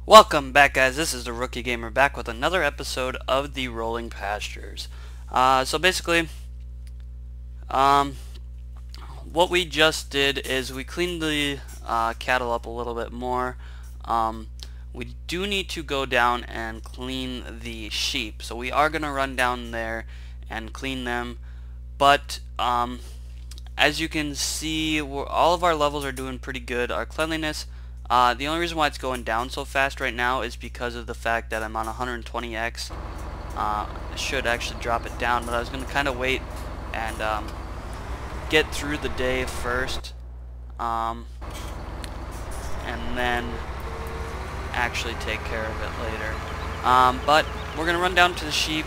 Welcome back, guys. This is the Rookie Gamer back with another episode of the Rolling Pastures. So basically, um, what we just did is we cleaned the cattle up a little bit more. We do need to go down and clean the sheep, so we are gonna run down there and clean them. But as you can see, all of our levels are doing pretty good. Our cleanliness. The only reason why it's going down so fast right now is because of the fact that I'm on 120x. I should actually drop it down, but I was going to kind of wait and get through the day first, and then actually take care of it later. But we're going to run down to the sheep,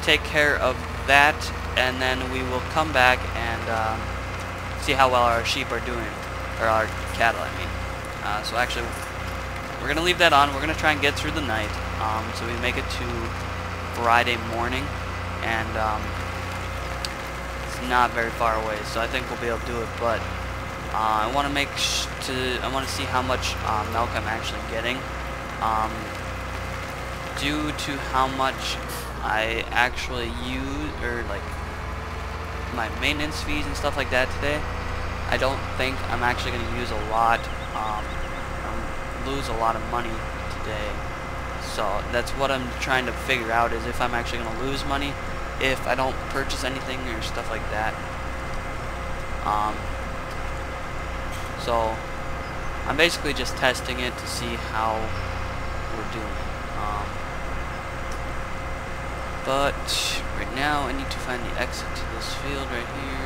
take care of that, and then we will come back and see how well our sheep are doing. Or our cattle, I mean. So actually, we're going to leave that on. We're going to try and get through the night. So we make it to Friday morning. And it's not very far away. So I think we'll be able to do it. But I want to I want to see how much milk I'm actually getting. Due to how much I actually use, or like my maintenance fees and stuff like that today, I don't think I'm actually going to use a lot, lose a lot of money today. So that's what I'm trying to figure out, is if I'm actually going to lose money if I don't purchase anything or stuff like that. So I'm basically just testing it to see how we're doing. But right now I need to find the exit to this field right here.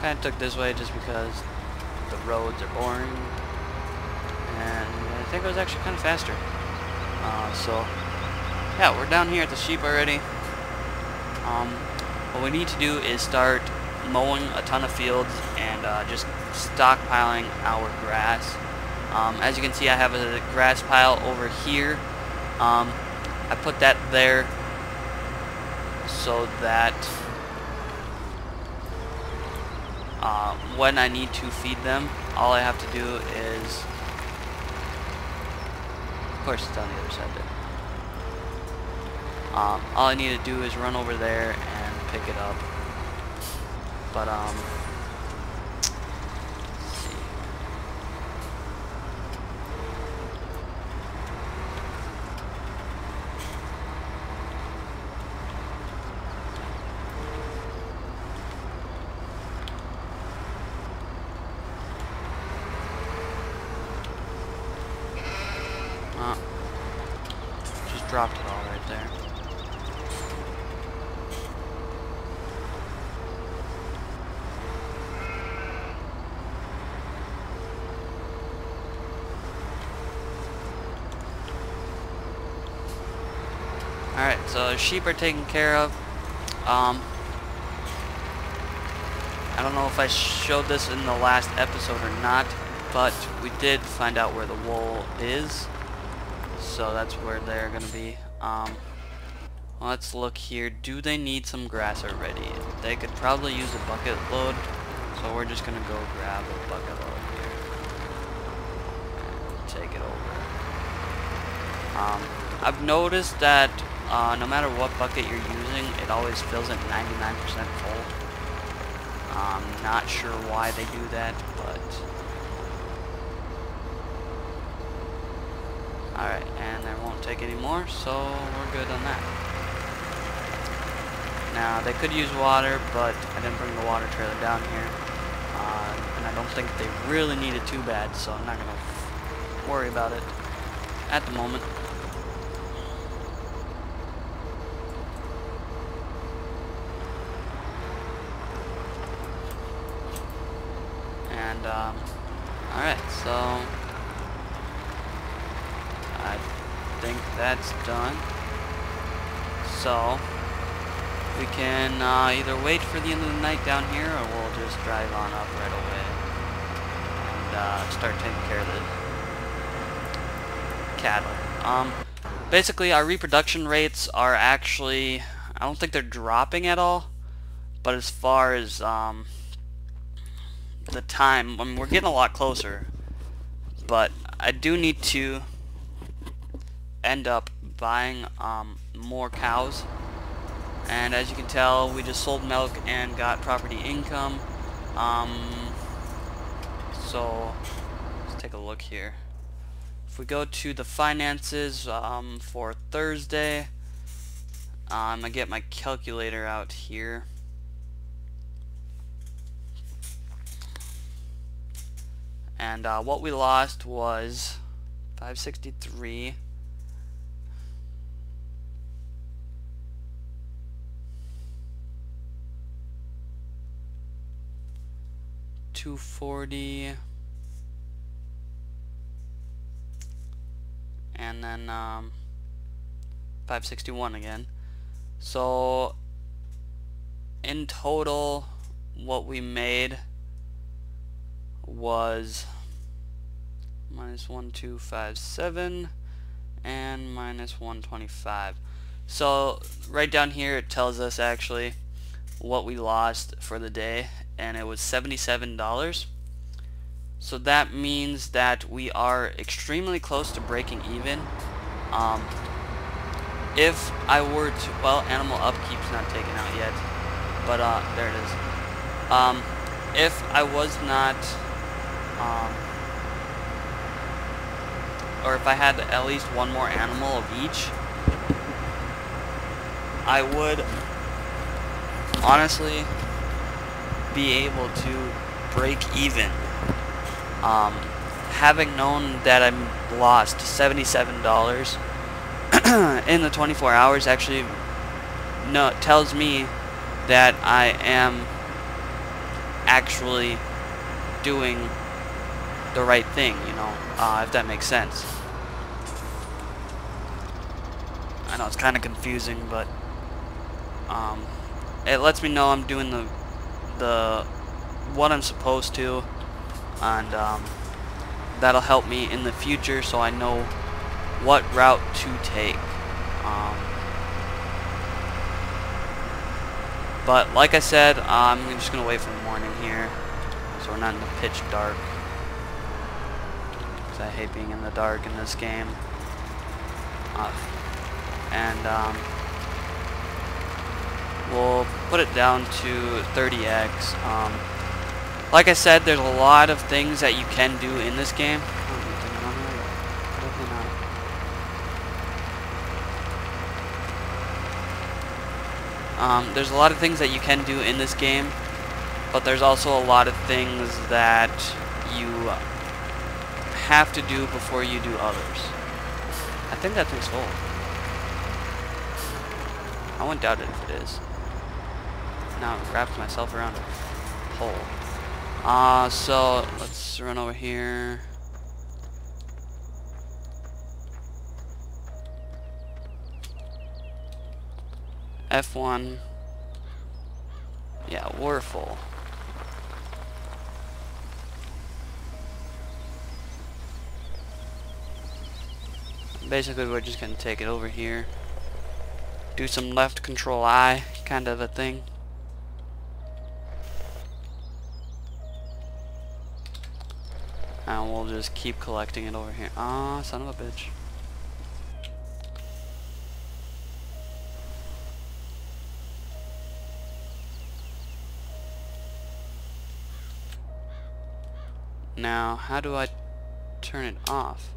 Kind of took this way just because the roads are boring, and I think it was actually kind of faster. So yeah, we're down here at the sheep already. What we need to do is start mowing a ton of fields and just stockpiling our grass. As you can see, I have a grass pile over here. I put that there so that when I need to feed them, all I have to do is, of course it's on the other side there. All I need to do is run over there and pick it up. But let's see. Just dropped it all right there. Alright, so sheep are taken care of. I don't know if I showed this in the last episode or not, but we did find out where the wool is. So that's where they're going to be. Let's look here. Do they need some grass already? They could probably use a bucket load, so we're just going to go grab a bucket load here and take it over. I've noticed that no matter what bucket you're using, it always fills at 99% full. I'm not sure why they do that, but alright, and they won't take any more, so we're good on that. Now, they could use water, but I didn't bring the water trailer down here. And I don't think they really need it too bad, so I'm not going to worry about it at the moment. And, alright, so I think that's done. So we can either wait for the end of the night down here, or we'll just drive on up right away and start taking care of the cattle. Basically, our reproduction rates are actually, I don't think they're dropping at all, but as far as the time. I mean, we're getting a lot closer, but I do need to end up buying more cows. And as you can tell, we just sold milk and got property income. So let's take a look here. If we go to the finances for Thursday, I'm gonna get my calculator out here. And what we lost was 563. $240, and then 561 again. So in total, what we made was minus 1257 and minus 125. So right down here it tells us actually what we lost for the day, and it was $77. So that means that we are extremely close to breaking even. If I were to, well, animal upkeep's not taken out yet, but there it is. If I was not, or if I had at least one more animal of each, I would honestly be able to break even. Having known that I lost $77 in the 24 hours actually tells me that I am actually doing the right thing, you know, if that makes sense. I know it's kind of confusing, but it lets me know I'm doing the what I'm supposed to, and that'll help me in the future so I know what route to take. But like I said, I'm just gonna wait for the morning here, so we're not in the pitch dark, because I hate being in the dark in this game. And we'll put it down to 30x. Like I said, there's a lot of things that you can do in this game. There's a lot of things that you can do in this game, but there's also a lot of things that you have to do before you do others. I think that thing's full. I wouldn't doubt it if it is. Now it wraps myself around a hole. So let's run over here. F1. Yeah, we're full. Basically, we're just gonna take it over here. Do some left control I kind of a thing. And we'll just keep collecting it over here. Ah, son of a bitch. Now, how do I turn it off?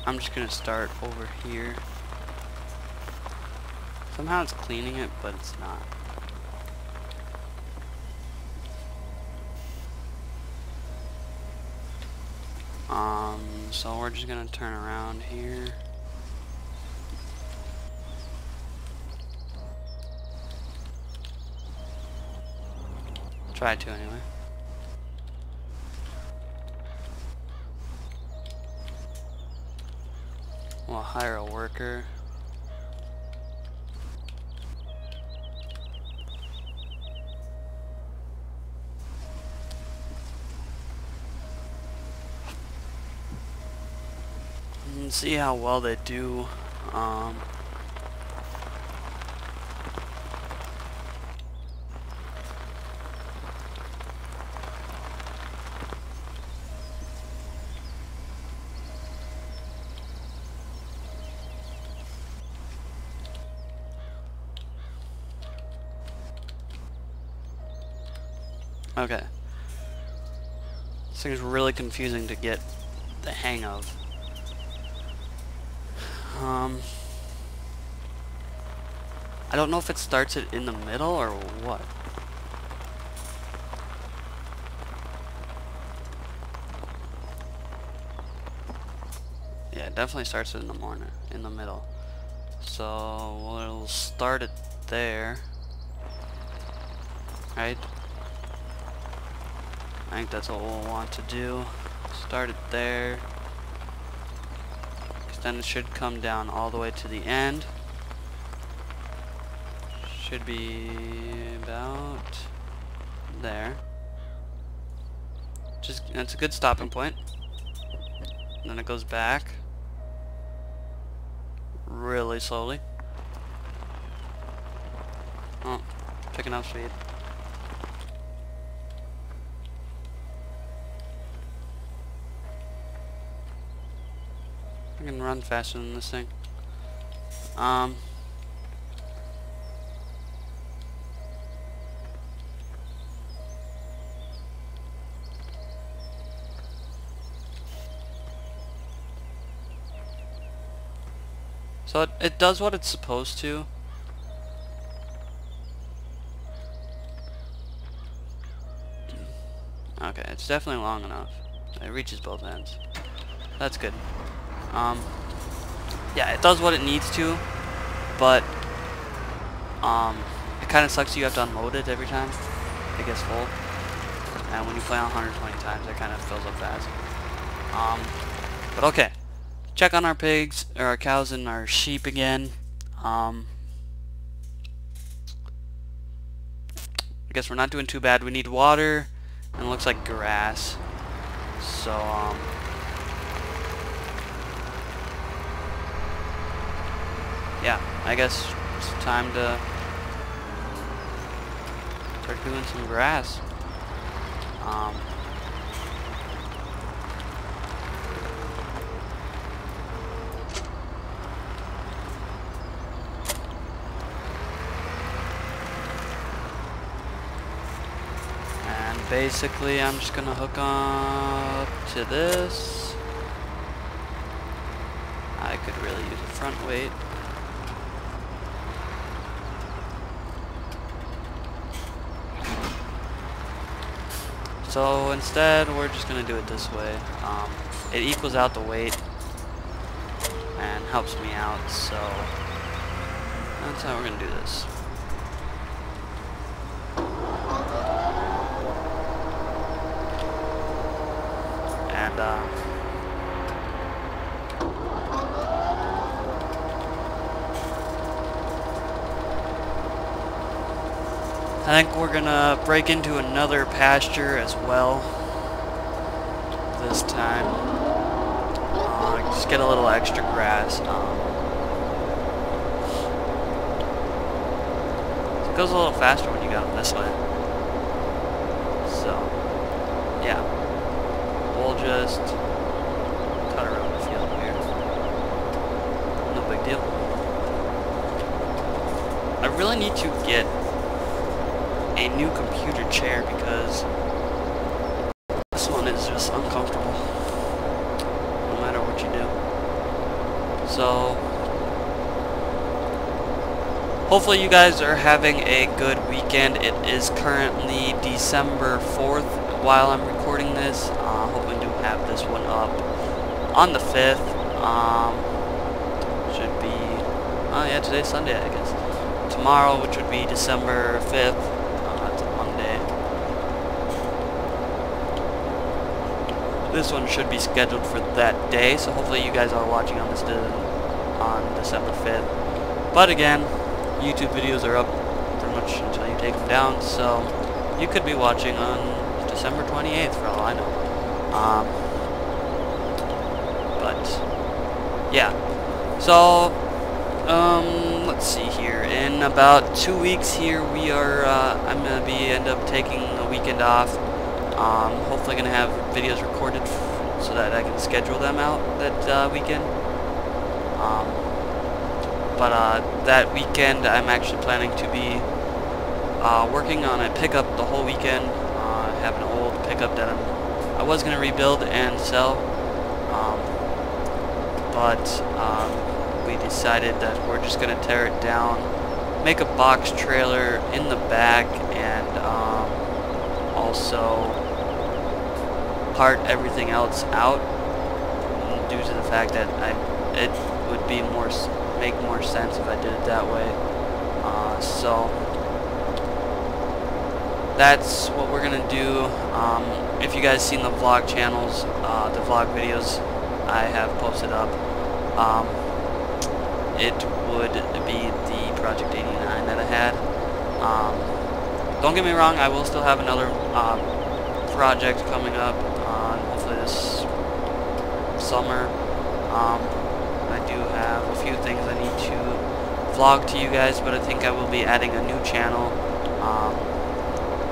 I'm just gonna start over here. Somehow it's cleaning it, but it's not. So we're just gonna turn around here. Try to anyway. We'll hire a worker. And see how well they do. Okay. This thing's really confusing to get the hang of. I don't know if it starts it in the middle or what. Yeah, it definitely starts it in the middle. So we'll start it there. Right? I think that's what we'll want to do. Start it there. Because then it should come down all the way to the end. Should be about there. That's a good stopping point. And then it goes back really slowly. Oh, picking up speed. I can run faster than this thing. So it does what it's supposed to. Okay, it's definitely long enough. It reaches both ends. That's good. Yeah, it does what it needs to, but it kind of sucks you have to unload it every time it gets full. And when you play on 120 times, it kind of fills up fast. But okay. Check on our pigs, or our cows and our sheep again. I guess we're not doing too bad. We need water, and it looks like grass. So, yeah, I guess it's time to start doing some grass. Basically, I'm just gonna hook up to this. I could really use a front weight. So instead, we're just gonna do it this way. It equals out the weight and helps me out, so that's how we're gonna do this. And I think we're gonna break into another pasture as well this time. Just get a little extra grass. It goes a little faster when you go this way. So, yeah. We'll just cut around the field here. No big deal. I really need to get a new computer chair because this one is just uncomfortable no matter what you do. So hopefully you guys are having a good weekend. It is currently December 4th while I'm recording this. Hoping to have this one up on the 5th. Should be, oh yeah, today's Sunday, I guess. Tomorrow, which would be December 5th, it's a Monday. This one should be scheduled for that day, so hopefully you guys are watching on this on December 5th. But again, YouTube videos are up pretty much until you take them down, so you could be watching on December 28th for all I know. But yeah, so let's see here. In about 2 weeks here, we are I'm gonna end up taking a weekend off. Hopefully gonna have videos recorded so that I can schedule them out that weekend. But that weekend I'm actually planning to be working on a pickup the whole weekend. I have an old pickup that I was gonna rebuild and sell, but we decided that we're just gonna tear it down, make a box trailer in the back, and also part everything else out, due to the fact that it would be make more sense if I did it that way. So that's what we're gonna do. If you guys seen the vlog channels, the vlog videos I have posted up, it would be the Project 89 that I had. Don't get me wrong, I will still have another project coming up, hopefully this summer. I do have a few things I need to vlog to you guys, but I think I will be adding a new channel,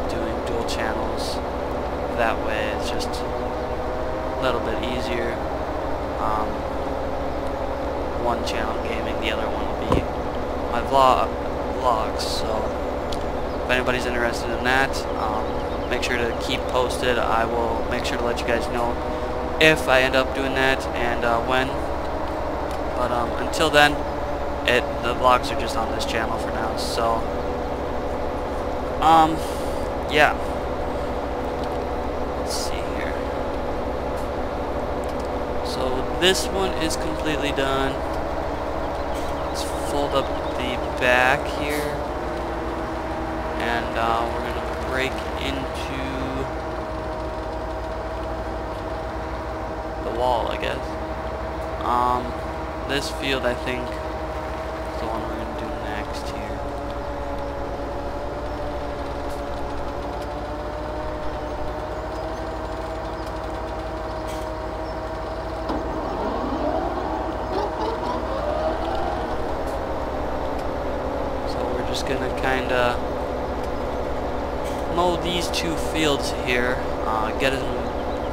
doing dual channels. That way it's just a little bit easier. One channel gaming, the other one will be my vlogs. So if anybody's interested in that, make sure to keep posted. I will make sure to let you guys know if I end up doing that and when. But until then, the vlogs are just on this channel for now. So yeah. Let's see here. So this one is completely done. Let's fold up the back here, and we're gonna break into the wall, I guess. This field, I think, is the one we're gonna do next here. So we're just gonna kinda mow these two fields here,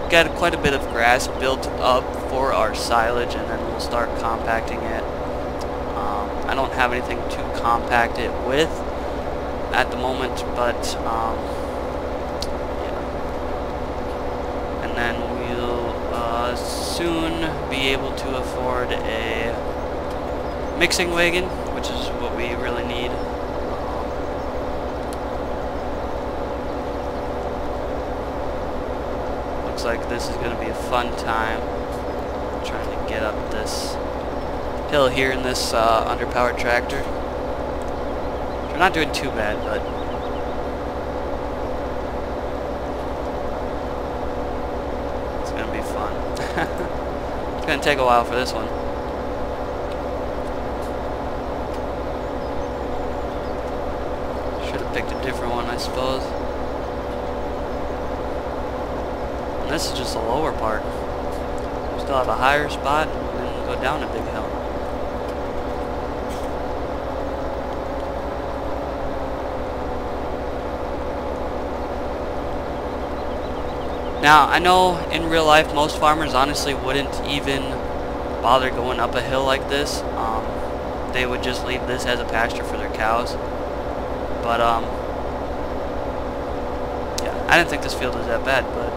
get quite a bit of grass built up for our silage, and then we'll start compacting it. I don't have anything to compact it with at the moment, but yeah. And then we'll soon be able to afford a mixing wagon, which is what we really need. Looks like this is going to be a fun time trying to get up this hill here in this underpowered tractor. We're not doing too bad, but it's going to be fun. It's going to take a while for this one. Should have picked a different one, I suppose. And this is just the lower part. We still have a higher spot, and then we'll go down a big hill. Now, I know in real life most farmers honestly wouldn't even bother going up a hill like this. They would just leave this as a pasture for their cows. But yeah, I didn't think this field was that bad, but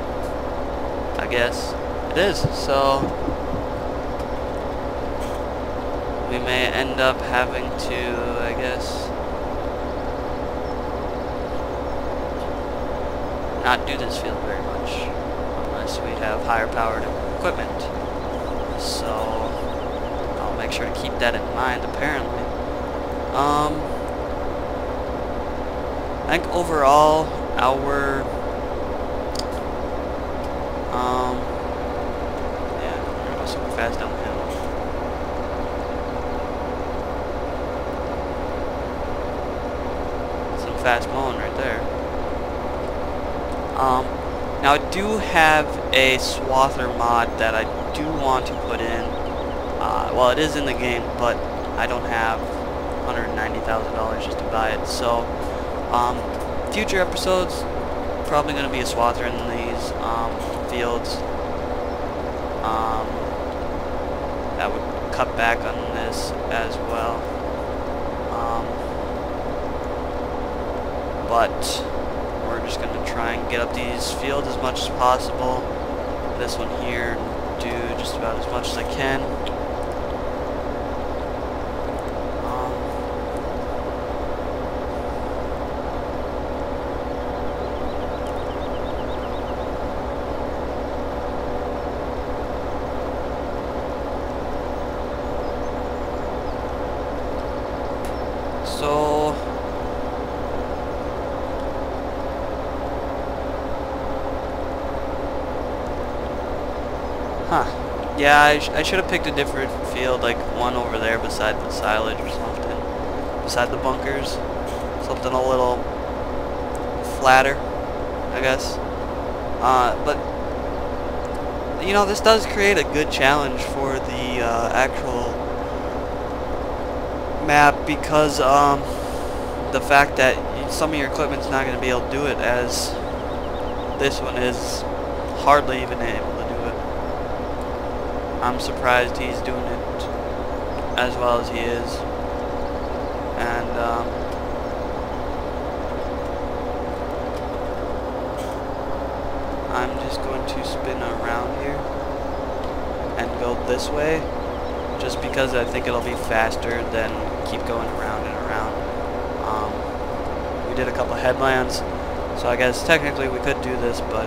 I guess it is. So we may end up having to, I guess, not do this field very much unless we have higher powered equipment. So I'll make sure to keep that in mind apparently. I think overall our yeah, I'm gonna go super fast down the hill. Some fast mowing right there. Now I do have a swather mod that I do want to put in. Well, it is in the game, but I don't have $190,000 just to buy it. So, future episodes, probably going to be a swather in these fields. That would cut back on this as well. But we're just going to try and get up these fields as much as possible. This one here, do just about as much as I can. So yeah, I should have picked a different field, like one over there beside the silage or something, beside the bunkers, something a little flatter, I guess. But you know, this does create a good challenge for the actual map, because the fact that some of your equipment's not going to be able to do it, as this one is hardly even able to do it. I'm surprised he's doing it as well as he is. And I'm just going to spin around here and go this way, just because I think it'll be faster than keep going around and around. We did a couple of headlands, so I guess technically we could do this, but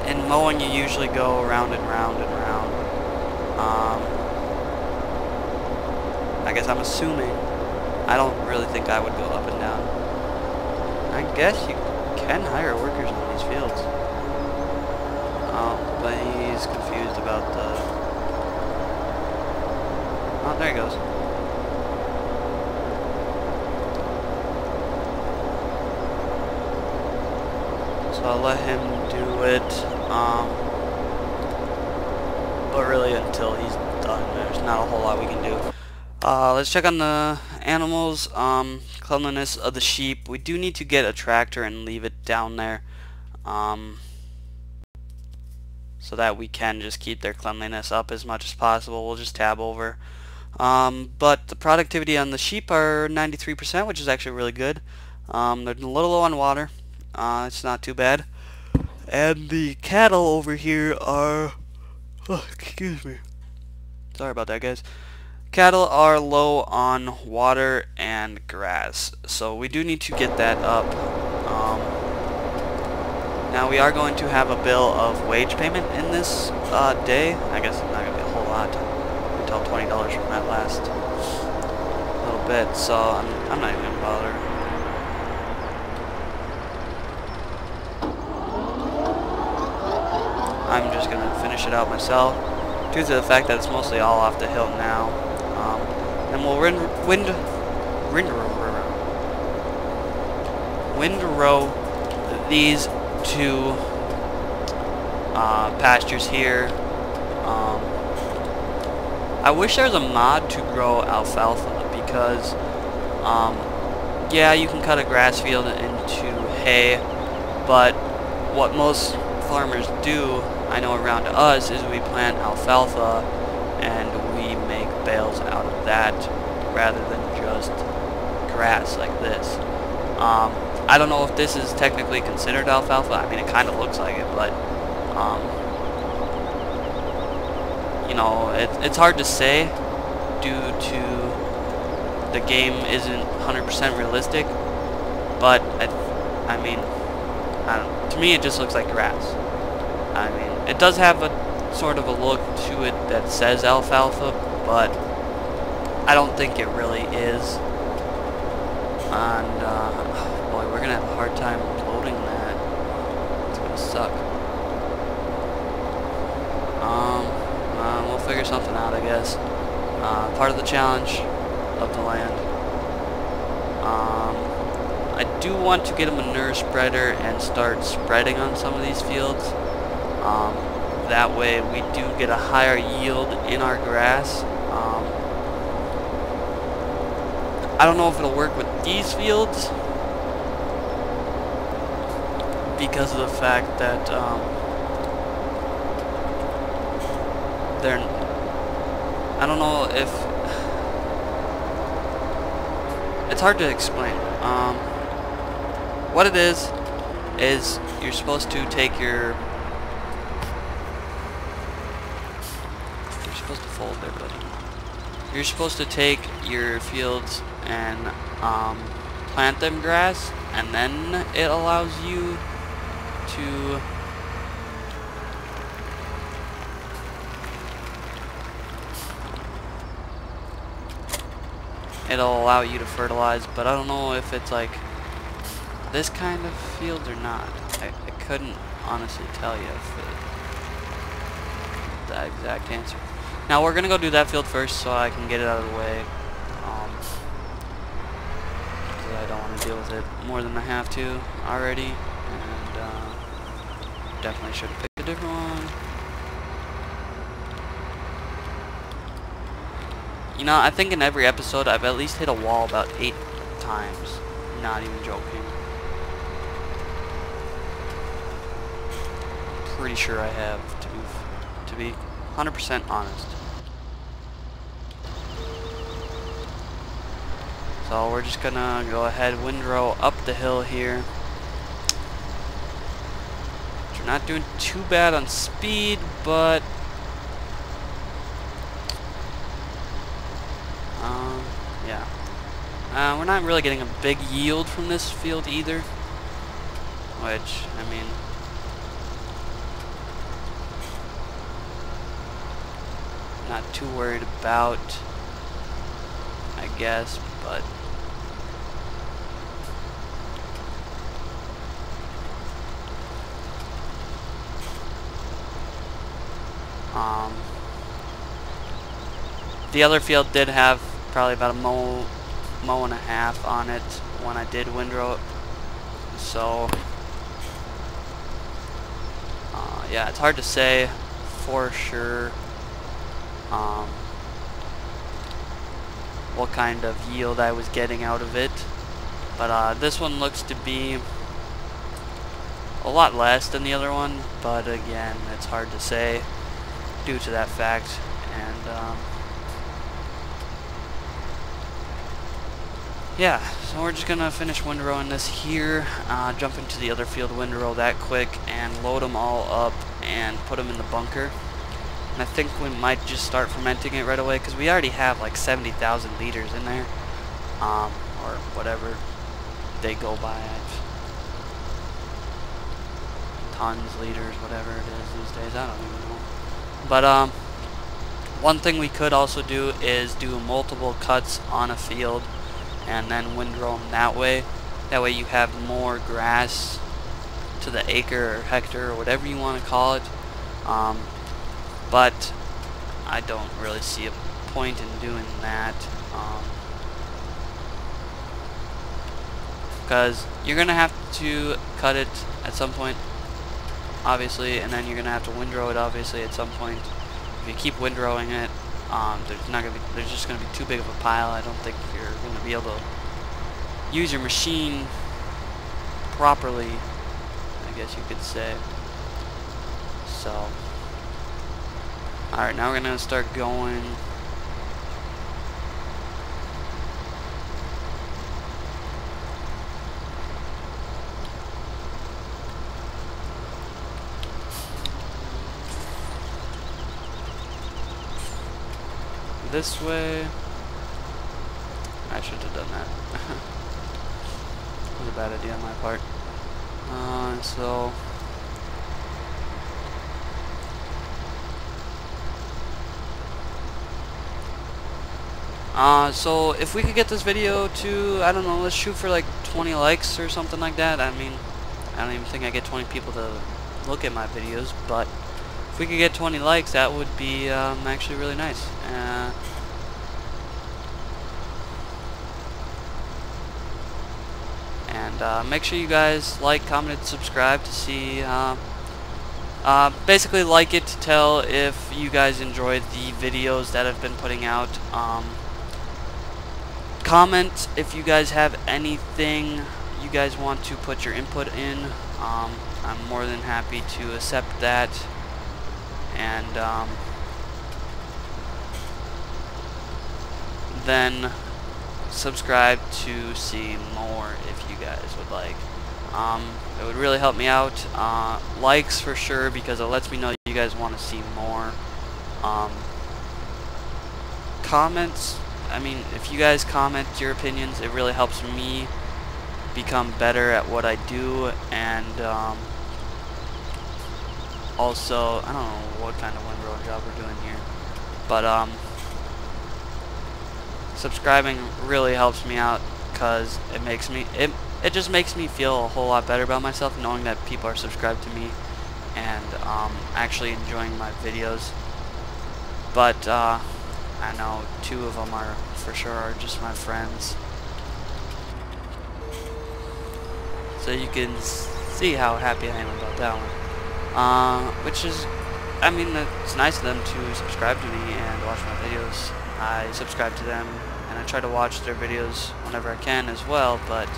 in mowing you usually go around and round and round. I guess I'm assuming. I don't really think I would go up and down. I guess you can hire workers on these fields. But he's confused about the... Oh, there he goes. So I'll let him do it. But really until he's done, there's not a whole lot we can do. Let's check on the animals. Cleanliness of the sheep. We do need to get a tractor and leave it down there. So that we can just keep their cleanliness up as much as possible. We'll just tab over. But the productivity on the sheep are 93%, which is actually really good. They're a little low on water. It's not too bad. And the cattle over here are... Oh, excuse me. Sorry about that, guys. Cattle are low on water and grass, so we do need to get that up. Now we are going to have a bill of wage payment in this day. I guess it's not going to be a whole lot. We tell $20 from that last little bit, so I'm not even going to bother. I'm just going to finish it out myself, due to the fact that it's mostly all off the hill now. And we'll windrow these two pastures here. I wish there was a mod to grow alfalfa, because yeah, you can cut a grass field into hay, but what most farmers do, I know around us, is we plant alfalfa and we make bales out of that rather than just grass like this. I don't know if this is technically considered alfalfa. I mean, it kind of looks like it, but you know, it's hard to say due to the game isn't 100% realistic. But I mean, I don't know. To me, it just looks like grass. I mean, it does have a sort of a look to it that says alfalfa, but I don't think it really is. And, boy, we're gonna have a hard time loading that. It's gonna suck. We'll figure something out, I guess. Part of the challenge of the land. I do want to get a manure spreader and start spreading on some of these fields. That way we do get a higher yield in our grass. I don't know if it'll work with these fields because of the fact that I don't know if it's hard to explain. What it is you're supposed to take your supposed to fold there, buddy. You're supposed to take your fields and plant them grass, and then it allows you to it'll allow you to fertilize, but I don't know if it's like this kind of field or not. I couldn't honestly tell you if the exact answer. Now we're gonna go do that field first so I can get it out of the way. Because I don't want to deal with it more than I have to already, and definitely should have picked a different one. You know, I think in every episode I've at least hit a wall about 8 times. Not even joking. Pretty sure I have, to be 100% honest. So we're just gonna go ahead, windrow up the hill here. We're not doing too bad on speed, but yeah. We're not really getting a big yield from this field either, which, I mean, not too worried about, I guess, but the other field did have probably about a mow and a half on it when I did windrow it, so yeah, it's hard to say for sure what kind of yield I was getting out of it, but this one looks to be a lot less than the other one, but again, it's hard to say due to that fact. And yeah, so we're just gonna finish windrowing this here, jump into the other field, windrow that quick, and load them all up and put them in the bunker. And I think we might just start fermenting it right away, because we already have like 70,000 liters in there, or whatever they go by, tons, liters, whatever it is these days, I don't even know. But one thing we could also do is do multiple cuts on a field and then windrow them that way. That way you have more grass to the acre or hectare or whatever you want to call it. But I don't really see a point in doing that, because you're gonna have to cut it at some point, obviously, and then you're gonna have to windrow it obviously at some point. If you keep windrowing it, there's just gonna be too big of a pile. I don't think you're gonna be able to use your machine properly, I guess you could say. So alright, now we're gonna start going. This way. I should have done that. That was a bad idea on my part. So so if we could get this video to, I don't know, let's shoot for like 20 likes or something like that. I mean, I don't even think I get 20 people to look at my videos, but if we could get 20 likes, that would be actually really nice. And make sure you guys like, comment, and subscribe to see, basically like it to tell if you guys enjoyed the videos that I've been putting out. Comment if you guys have anything you guys want to put your input in. I'm more than happy to accept that. And then subscribe to see more if you guys would like. It would really help me out. Likes for sure, because it lets me know you guys want to see more. Comments, I mean, if you guys comment your opinions, it really helps me become better at what I do. And also, I don't know what kind of windrow job we're doing here, but subscribing really helps me out, because it makes me, it just makes me feel a whole lot better about myself, knowing that people are subscribed to me and actually enjoying my videos. But I know 2 of them are for sure are just my friends, so you can see how happy I am about that one. Which is, I mean, it's nice of them to subscribe to me and watch my videos. I subscribe to them and I try to watch their videos whenever I can as well, but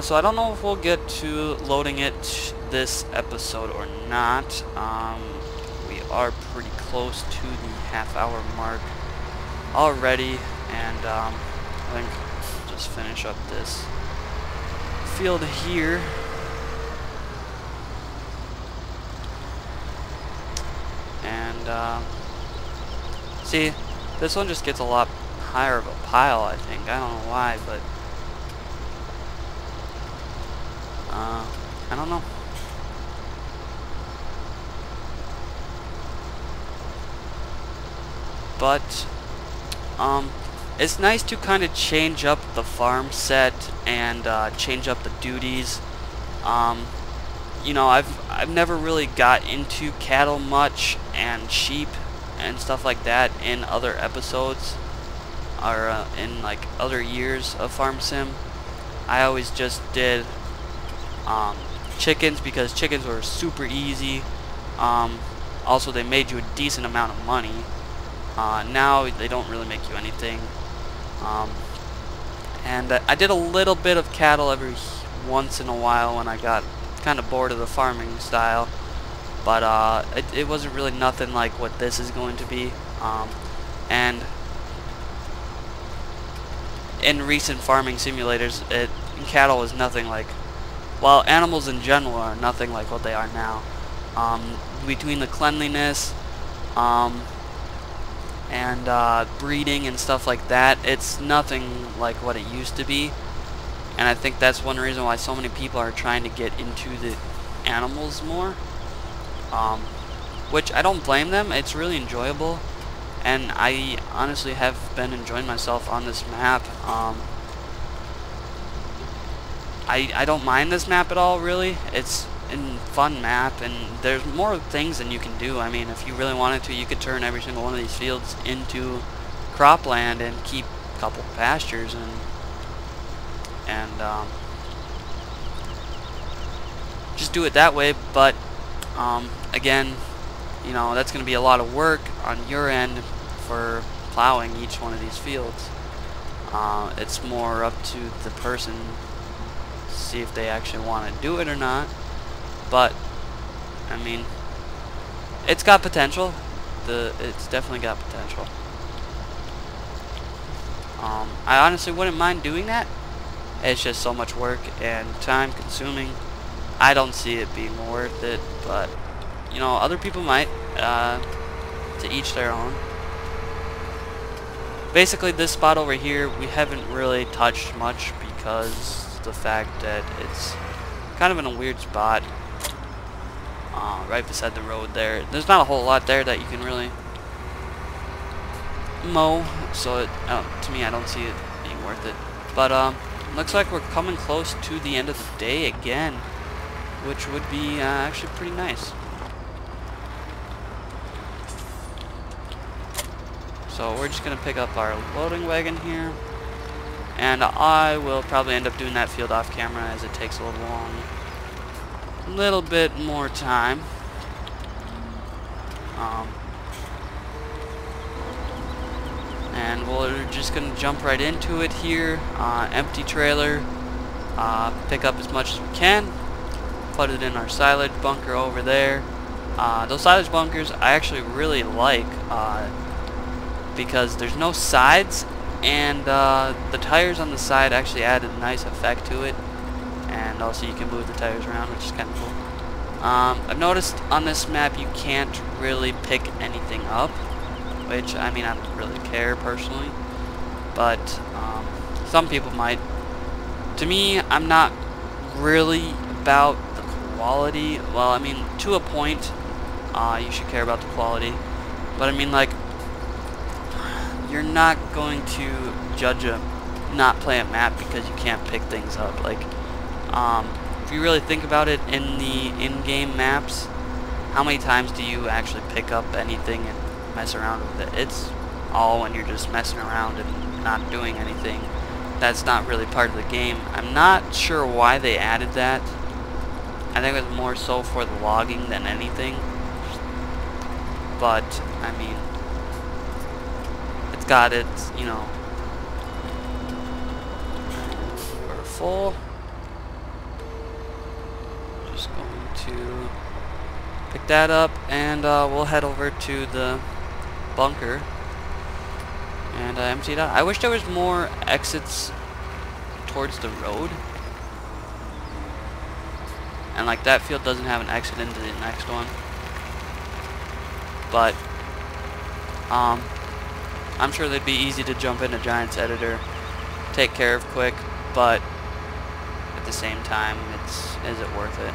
so I don't know if we'll get to loading it this episode or not. We are pretty close to the half-hour mark already, and I think we'll just finish up this field here. And see, this one just gets a lot higher of a pile, I think. I don't know why, but I don't know. But it's nice to kind of change up the farm set and change up the duties. You know, I've never really got into cattle much and sheep and stuff like that in other episodes or in like other years of Farm Sim. I always just did chickens, because chickens were super easy. Also, they made you a decent amount of money. Now they don't really make you anything. And I did a little bit of cattle every once in a while when I got kind of bored of the farming style, but it wasn't really nothing like what this is going to be. And in recent farming simulators, cattle was nothing like, well, animals in general are nothing like what they are now. Between the cleanliness and breeding and stuff like that, it's nothing like what it used to be. And I think that's one reason why so many people are trying to get into the animals more, which I don't blame them. It's really enjoyable, and I honestly have been enjoying myself on this map. I don't mind this map at all, really. It's a fun map, and there's more things than you can do. I mean, if you really wanted to, you could turn every single one of these fields into cropland and keep a couple pastures and just do it that way. But again, you know, that's going to be a lot of work on your end for plowing each one of these fields. It's more up to the person, see if they actually want to do it or not. But I mean, it's got potential. It's definitely got potential. I honestly wouldn't mind doing that. It's just so much work and time consuming. I don't see it being worth it, but you know, other people might. To each their own. Basically, this spot over here, we haven't really touched much because the fact that it's kind of in a weird spot. Right beside the road there. There's not a whole lot there that you can really mow, so to me I don't see it being worth it. But looks like we're coming close to the end of the day again, which would be actually pretty nice. So we're just gonna pick up our loading wagon here, and I will probably end up doing that field off camera as it takes a little bit more time. And we're just gonna jump right into it here. Empty trailer. Pick up as much as we can. Put it in our silage bunker over there. Those silage bunkers I actually really like because there's no sides, and the tires on the side actually add a nice effect to it. And also you can move the tires around, which is kind of cool. I've noticed on this map you can't really pick anything up, which, I mean, I don't really care personally, but some people might. To me, I'm not really about the quality. Well, I mean, to a point, you should care about the quality, but I mean, like, you're not going to judge not play a map because you can't pick things up. Like, if you really think about it, in the in-game maps, how many times do you actually pick up anything and mess around with it? It's all when you're just messing around and not doing anything. That's not really part of the game. I'm not sure why they added that. I think it was more so for the logging than anything. But, I mean, it's got its, you know, we're full. Just going to pick that up, and we'll head over to the bunker and empty it out. I wish there was more exits towards the road, and like that field doesn't have an exit into the next one, but I'm sure they'd be easy to jump into Giants Editor, take care of quick, but at the same time, is it worth it?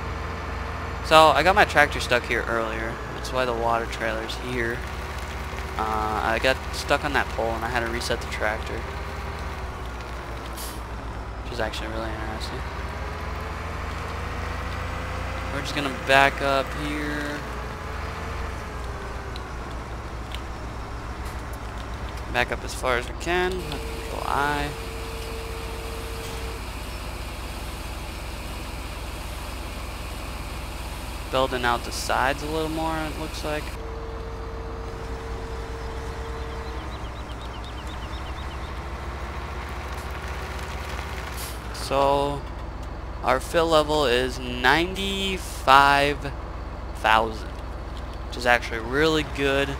So I got my tractor stuck here earlier. That's why the water trailer's here. I got stuck on that pole and I had to reset the tractor, which is actually really interesting. We're just gonna back up here. Back up as far as we can. Control I. Building out the sides a little more, it looks like. So our fill level is 95,000, which is actually really good.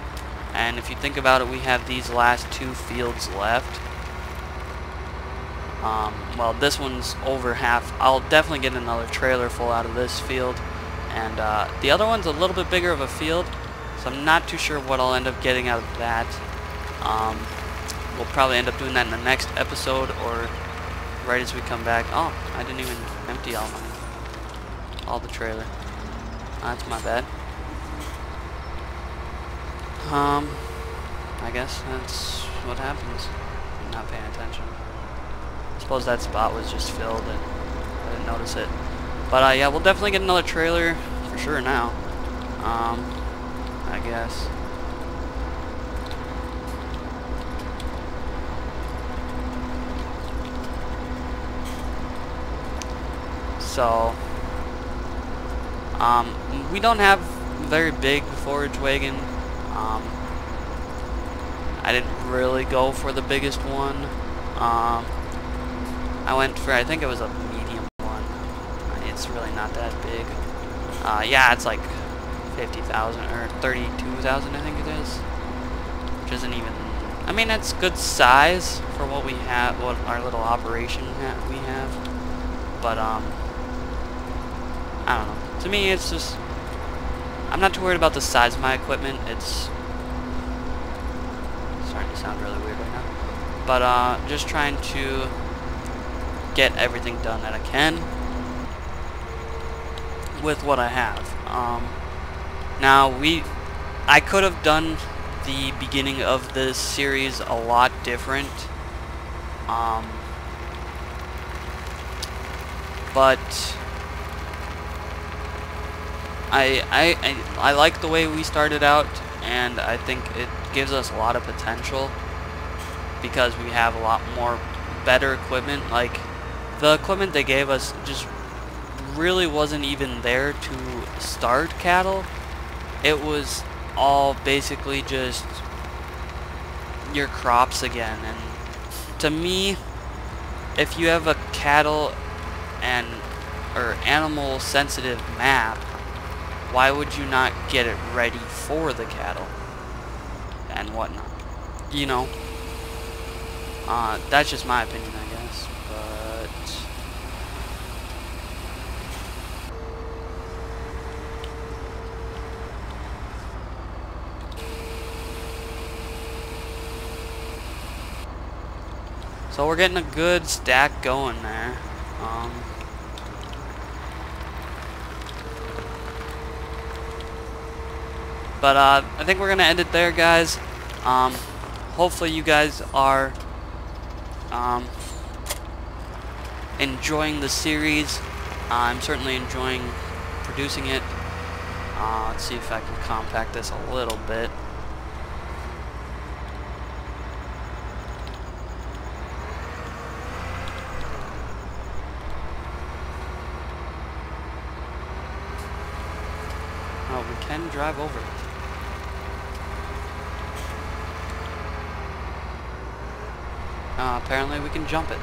And if you think about it, we have these last two fields left. Well, this one's over half. I'll definitely get another trailer full out of this field. And the other one's a little bit bigger of a field, so I'm not too sure what I'll end up getting out of that. We'll probably end up doing that in the next episode, or right as we come back. Oh, I didn't even empty all the trailer. That's my bad. I guess that's what happens. I'm not paying attention. I suppose that spot was just filled and I didn't notice it. But yeah, we'll definitely get another trailer for sure now. I guess. So, we don't have a very big forage wagon. I didn't really go for the biggest one. I went for, I think it was a medium one. It's really not that big. Yeah, it's like 50,000 or 32,000, I think it is. Which isn't even, I mean, it's good size for what we have, what our little operation we have. But, I don't know. To me, it's just, I'm not too worried about the size of my equipment. It's starting to sound really weird right now. but just trying to get everything done that I can with what I have. Now I could have done the beginning of this series a lot different, but I like the way we started out, and I think it gives us a lot of potential because we have a lot more better equipment. Like, the equipment they gave us just really wasn't even there to start cattle. It was all basically just your crops again, and to me, if you have a cattle and or animal sensitive map, why would you not get it ready for the cattle and whatnot? You know, that's just my opinion, I guess. But so we're getting a good stack going there. But I think we're gonna end it there, guys. Hopefully you guys are enjoying the series. I'm certainly enjoying producing it. Let's see if I can compact this a little bit. Oh, we can drive over it. Apparently we can jump it.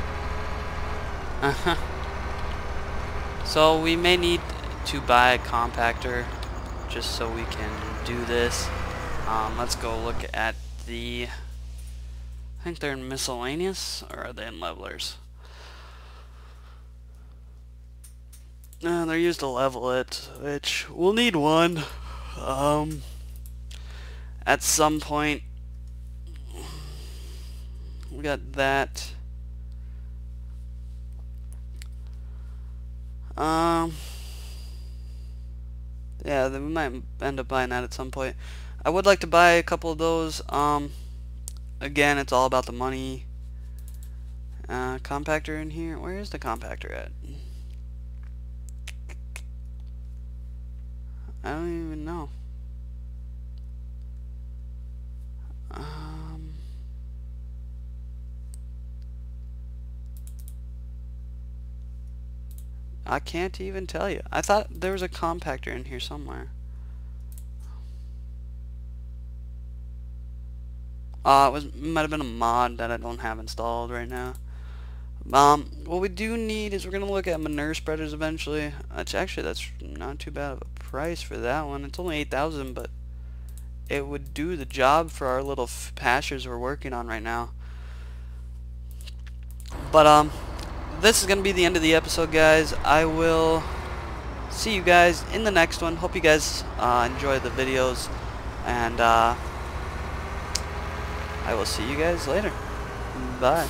So we may need to buy a compactor just so we can do this. Let's go look at the... I think they're in miscellaneous, or are they in levelers? They're used to level it, which we'll need one at some point. We got that. Yeah, then we might end up buying that at some point. I would like to buy a couple of those. Again, it's all about the money. Compactor in here. Where is the compactor at? I don't even know. I can't even tell you. I thought there was a compactor in here somewhere. It might have been a mod that I don't have installed right now. What we do need is we're gonna look at manure spreaders eventually. That's not too bad of a price for that one. It's only 8,000, but it would do the job for our little pastures we're working on right now. But this is gonna be the end of the episode, guys. I will see you guys in the next one. Hope you guys enjoy the videos, and I will see you guys later. Bye.